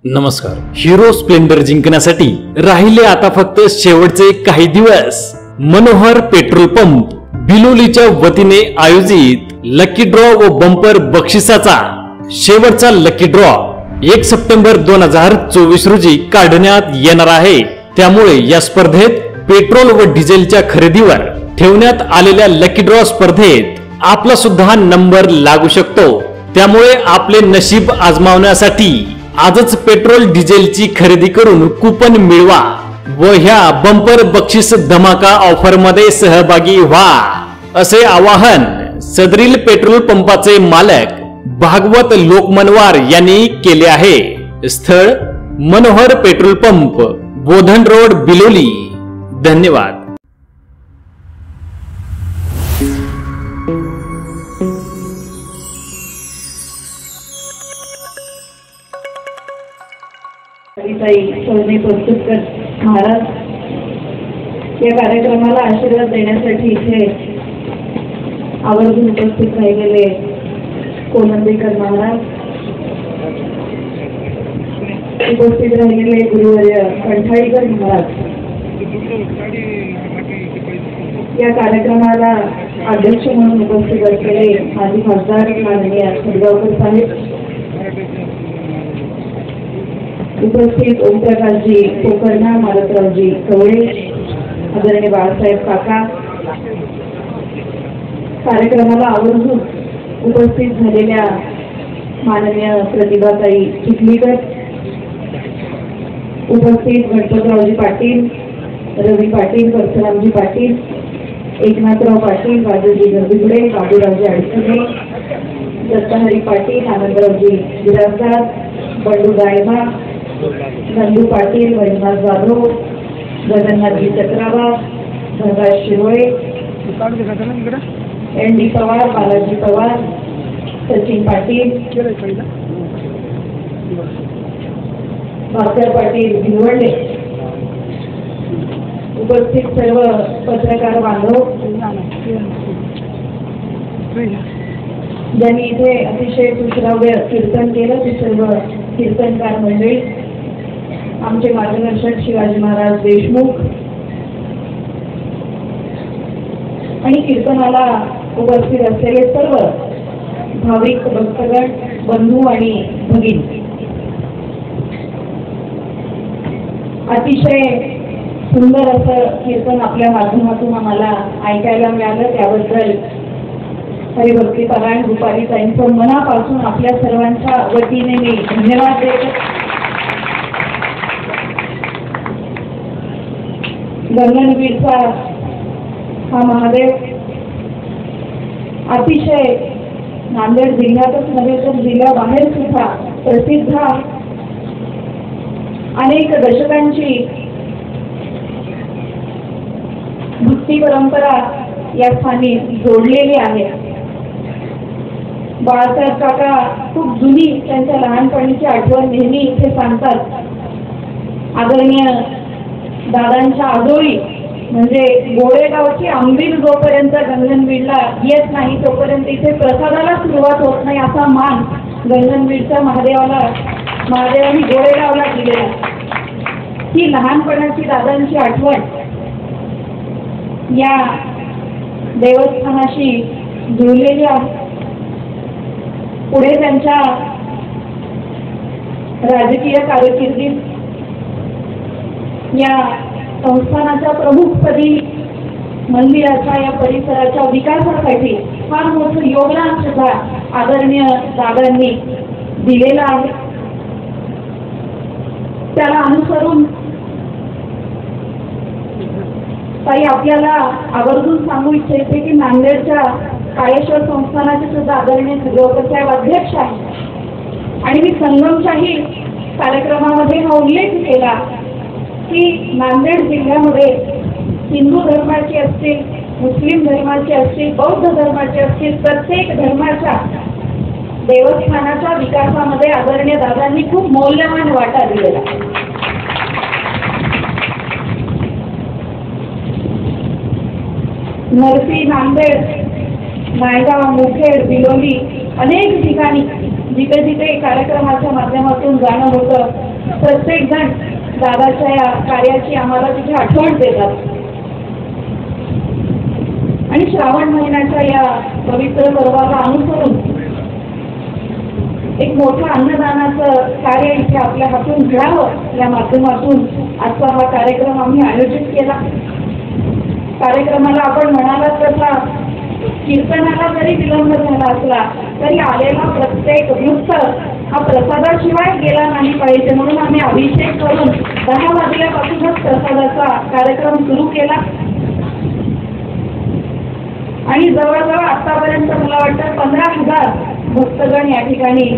नमस्कार. Hero Splendor जिंकण्यासाठी राहिले आता फक्त शेवटचे काही दिवस. मनोहर पेट्रोल पंप बिलोलीच्या वतीने आयोजित लकी ड्रॉ व बंपर बक्षिसाचा शेवटचा लकी ड्रॉ 1 सप्टेंबर 2024 रोजी काढण्यात येणार आहे. त्यामुळे या स्पर्धेत पेट्रोल व डिझेलच्या खरेदीवर ठेवण्यात आलेल्या लकी ड्रॉ स्पर्धेत आपला सुद्धा नंबर लागू शकतो. त्यामुळे आपले नशीब आजमावण्यासाठी आजच पेट्रोल डिझेलची खरेदी करून कूपन मिळवा व ह्या बंपर बक्षीस धमाका ऑफर मध्ये सहभागी व्हा, असे आवाहन सदरील पेट्रोल पंपाचे मालक भागवत लोकमनवार यांनी केले आहे. स्थळ Manohar petrol pump, Bodhan road, Biloli. धन्यवाद. महाराज या कार्यक्रमाला आशीर्वाद देण्यासाठी इथे आवर्जून उपस्थित राहिलेले कोलंबीकर महाराज, उपस्थित राहिलेले गुरुवर्य कंठाळीकर महाराज, या कार्यक्रमाला अध्यक्ष म्हणून उपस्थित असलेले माजी खासदार माननीय सदगावकर साहेब, उपस्थित ओमप्रकाशजी कोकर्णा, मालतरावजी कवळे, आदरणीय बाळासाहेब काका, कार्यक्रमाला आवर्जून उपस्थित झालेल्या माननीय प्रतिभाताई चिखलीकर, उपस्थित गणपतरावजी पाटील, रवी पाटील, परशुरामजी पाटील, एकनाथराव पाटील, राजूजी गरबिगडे, बाबूरावजी अडचणे, दत्ताहरी पाटील, आनंदरावजी बिराजदार, बंडू गायबा, नंदू पाटील, वैजनाथ जाधव, जगन्नाथजी चक्रावार, धनराज शिरोळे, एन.डी. पवार, बालाजी पवार, सचिन पाटील, भास्कर पाटील भिवंडे, उपस्थित सर्व पत्रकार बांधव, ज्यांनी इथे अतिशय सुश्राव्य कीर्तन केलं ते सर्व कीर्तनकार मंडळी, आमचे मार्गदर्शक शिवाजी महाराज देशमुख आणि कीर्तनाला उपस्थित असलेले सर्व भाविक भक्तगण, बंधू आणि भगिनी, अतिशय सुंदर असं कीर्तन आपल्या माध्यमातून आम्हाला ऐकायला मिळालं. त्याबद्दल हरिभक्ती परायण रुपाली ताईंचं मनापासून आपल्या सर्वांच्या वतीने मी धन्यवाद देते. गगनवीरचा हा महादेव अतिशय नांदेड जिल्ह्यातच नव्हे तर जिल्ह्याबाहेर सुद्धा प्रसिद्ध आहे. अनेक दशकांची भक्ती परंपरा या स्थानी जोडलेली आहे. बाळासाहेब काका खूप जुनी त्यांच्या लहानपणीची आठवण नेहमी इथे सांगतात. आदरणीय दादांच्या आजोळी म्हणजे गोळेगावची आंबील जोपर्यंत गंगनवीरला येत नाही तोपर्यंत इथे प्रसादाला सुरुवात होत नाही, असा मान गंगनवीरच्या महादेवानी गोळेगावला दिलेला. ही लहानपणाची दादांची आठवण या देवस्थानाशी जुळलेली आहे. पुढे त्यांच्या राजकीय कारकिर्दीत या संस्थानाच्या प्रमुखपदी मंदिराच्या या परिसराच्या विकासासाठी फार मोठं योगदान सुद्धा आदरणीय दादांनी दिलेलं आहे. त्याला अनुसरून ताई आपल्याला आवर्जून सांगू इच्छिते की नांदेडच्या काळेश्वर संस्थानाचे सुद्धा आदरणीय सदगावकर साहेब अध्यक्ष आहे आणि मी संगमशाही कार्यक्रमामध्ये हा उल्लेख केला की नांदेड जिल्ह्यामध्ये हिंदू धर्माची असतील, मुस्लिम धर्माची असतील, बौद्ध धर्माची असतील, प्रत्येक धर्माच्या देवस्थानाच्या विकासामध्ये आदरणीय दादांनी खूप मौल्यवान वाटा दिलेला. नरसी, नांदेड, नायगाव, मुखेड, बिलोली अनेक ठिकाणी जिथे जिथे कार्यक्रमाच्या माध्यमातून जाणं होतं प्रत्येक जण दादाच्या या कार्याची आम्हाला तिथे आठवण देतात. आणि श्रावण महिन्याच्या या पवित्र पर्वाला अनुसरून एक मोठं अन्नदानाचं कार्य इथे आपल्या हातून घडावं या माध्यमातून आजचा हा कार्यक्रम आम्ही आयोजित केला. कार्यक्रमाला आपण म्हणालात तसा कीर्तनाला जरी विलंब झाला असला तरी आलेला प्रत्येक वृत्त हा प्रसादाशिवाय गेला नाही पाहिजे म्हणून आम्ही अभिषेक करून 10 वाजल्यापासूनच प्रसादाचा कार्यक्रम सुरू केला. आणि जवळजवळ आतापर्यंत मला वाटतं 15,000 भक्तगण या ठिकाणी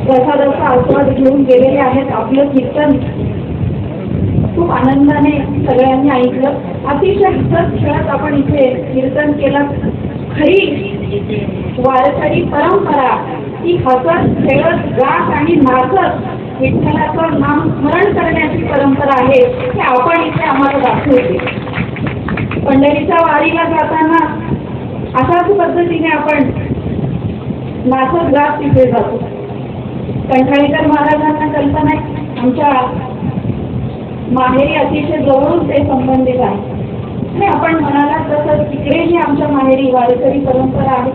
प्रसादाचा आस्वाद घेऊन गेलेले आहेत. आपलं कीर्तन खूप आनंदाने सगळ्यांनी ऐकलं. अतिशय हसत खेळत आपण इथे कीर्तन केलं. खरी वारकरी परंपरा ही हसत खेळत गात आणि नाचत विठ्ठलाचं नाम स्मरण करण्याची परंपरा आहे हे आपण इथे आम्हाला दाखवते. पंढरीच्या वारीला जाताना अशाच पद्धतीने आपण नाचत गात तिथे जातो. कंठाळीकर महाराजांना कल्पना आहे आमच्या माहेरी अतिशय जवळून ते संबंधित आहे आणि आपण म्हणाला तसं तिकडेही आमच्या माहेरी वारकरी परंपरा आहे.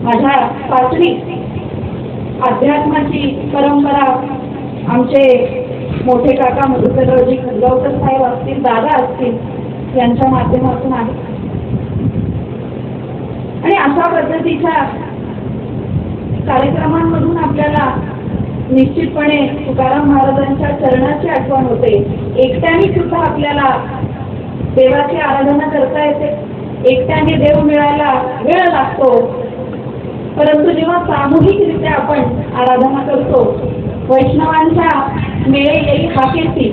माझ्या सासरी अध्यात्माची परंपरा आमचे मोठे काका मधुकररावजी खंडगावकर साहेब असतील, दादा असतील यांच्या माध्यमातून आहे. आणि अशा पद्धतीच्या कार्यक्रमांमधून आपल्याला निश्चितपणे तुकाराम महाराजांच्या चरणाची आठवण होते. एकट्याने सुद्धा आपल्याला देवाची आराधना करता येते. एकट्याने देव मिळायला वेळ लागतो, परंतु जेव्हा सामूहिकरित्या आपण आराधना करतो वैष्णवांच्या मेळे येई हाकेची,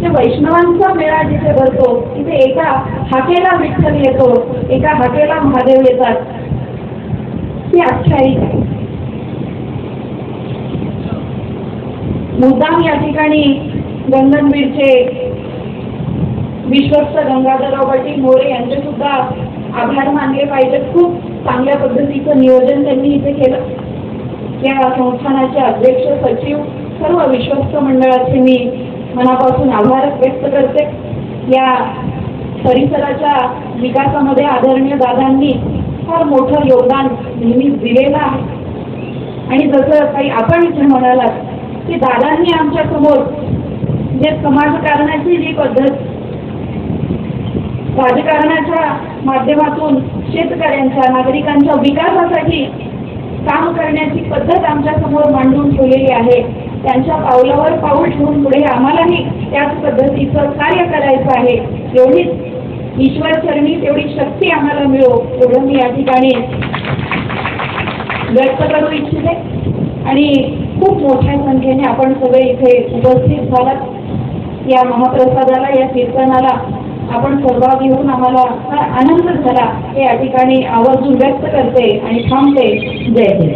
ते वैष्णवांचा मेळा जिथे भरतो तिथे एका हाकेला विठ्ठल येतो, एका हाकेला महादेव येतात. ही आख्यायिका आहे. मुद्दाम या ठिकाणी गंगनबीडचे विश्वस्त गंगाधरराव पाटील मोरे यांचे सुद्धा आभार मानले पाहिजेत. खूप चांगल्या पद्धतीचं नियोजन त्यांनी इथे केलं. या संस्थानाचे अध्यक्ष सचिव सर्व विश्वस्त मंडळाचे मी मनापासून आभार व्यक्त करते. या परिसराच्या विकासामध्ये आदरणीय दादांनी फार मोठं योगदान नेहमीच दिलेलं आहे. आणि जसं काही आपण इथे म्हणालात की दादांनी आमच्या समोर जे समाजकारणाची जी पद्धत राजकारणाच्या माध्यमातून शेतकऱ्यांच्या नागरिकांच्या विकासासाठी काम करण्याची पद्धत आमच्या समोर मांडून ठेवलेली आहे, त्यांच्या पावलावर पाऊल ठेवून पुढे आम्हालाही त्याच पद्धतीचं कार्य करायचं आहे. एवढीच ईश्वर चरणी तेवढी शक्ती आम्हाला मिळो एवढं मी या ठिकाणी व्यक्त करू इच्छिते. आणि खूप मोठ्या संख्येने आपण सगळे इथे उपस्थित झालात. या महाप्रसादाला, या कीर्तनाला आपण सहभागी होऊन आम्हाला फार आनंद झाला हे या ठिकाणी आवर्जून व्यक्त करते आणि थांबते. जय जय.